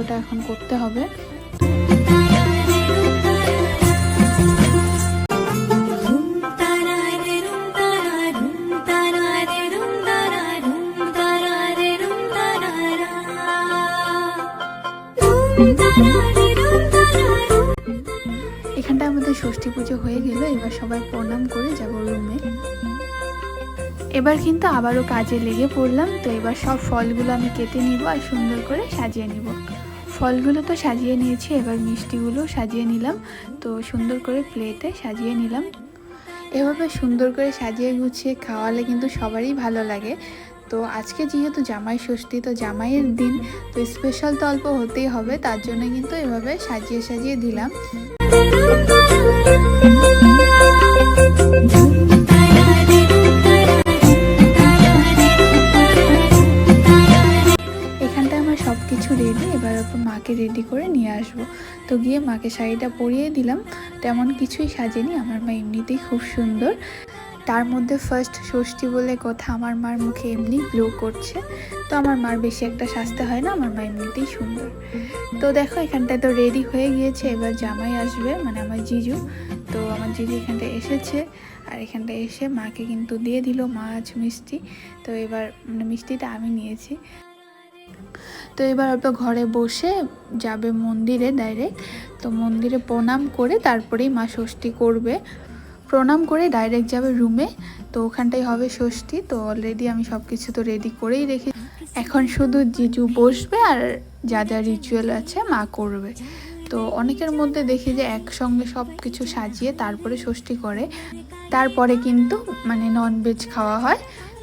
ওটা এখন করতে হবে। এখানটা আমাদের ষষ্ঠী পুজো হয়ে গেল, এবার সবাই প্রণাম করে যাব রুমে। এবার কিন্তু আবারও কাজে লেগে পড়লাম। তো এবার সব ফলগুলো আমি কেটে নিব আর সুন্দর করে সাজিয়ে নিব। ফলগুলো তো সাজিয়ে নিয়েছি, এবার মিষ্টিগুলো সাজিয়ে নিলাম। তো সুন্দর করে প্লেটে সাজিয়ে নিলাম। এভাবে সুন্দর করে সাজিয়ে গুছিয়ে খাওয়ালে কিন্তু সবারই ভালো লাগে। তো আজকে যেহেতু জামাই ষষ্ঠী, তো জামাইয়ের দিন, তো স্পেশাল তো অল্প হতেই হবে, তার জন্য কিন্তু এভাবে সাজিয়ে সাজিয়ে দিলাম। এখানটায় আমার সব কিছু রেডি, এবার মাকে রেডি করে নিয়ে আসবো। তো গিয়ে মাকে শাড়িটা পরিয়ে দিলাম। তেমন কিছুই সাজেনি, আমার মা এমনিতেই খুব সুন্দর। তার মধ্যে ফার্স্ট ষষ্ঠী বলে কথা, আমার মার মুখে এমনি গ্লো করছে। তো আমার মার বেশি একটা সাজতে হয় না, আমার মা এমনিতেই সুন্দর। তো দেখো এখানটায় তো রেডি হয়ে গিয়েছে, এবার জামাই আসবে, মানে আমার জিজু। তো আমার জিজু এখানটায় এসেছে, আর এখানটায় এসে মাকে কিন্তু দিয়ে দিল মাছ মিষ্টি। তো এবার মানে মিষ্টিটা আমি নিয়েছি। তো এবার অল্প ঘরে বসে যাবে মন্দিরে ডাইরেক্ট। তো মন্দিরে প্রণাম করে তারপরেই মা ষষ্ঠী করবে। প্রণাম করে ডাইরেক্ট যাবে রুমে। তো ওখানটাই হবে ষষ্ঠী। তো অলরেডি আমি সব কিছু তো রেডি করেই রেখে, এখন শুধু জিজু বসবে আর যা যা রিচুয়াল আছে মা করবে। তো অনেকের মধ্যে দেখি যে একসঙ্গে সব কিছু সাজিয়ে তারপরে ষষ্ঠী করে, তারপরে কিন্তু মানে ননভেজ খাওয়া হয়।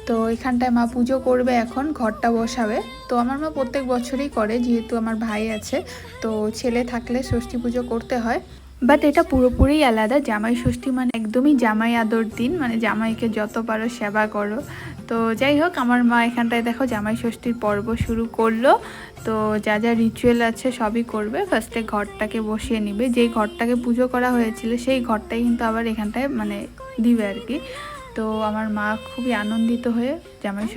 তো এখানটায় মা পুজো করবে, এখন ঘরটা বসাবে। তো আমার মা প্রত্যেক বছরই করে, যেহেতু আমার ভাই আছে, তো ছেলে থাকলে ষষ্ঠী পুজো করতে হয়। বাট এটা পুরোপুরি আলাদা। জামাই ষষ্ঠী মানে একদমই জামাই আদর দিন, মানে জামাইকে যত পারো সেবা করো। তো যাই হোক, আমার মা এখানটায় দেখো জামাই ষষ্ঠীর পর্ব শুরু করলো। তো যা যা রিচুয়াল আছে সবই করবে। ফার্স্টে ঘরটাকে বসিয়ে নিবে, যেই ঘরটাকে পুজো করা হয়েছিল সেই ঘরটাই কিন্তু আবার এখানটায় মানে দিবে আর কি। তো আমার মা খুবই আনন্দিত হয়ে জামাই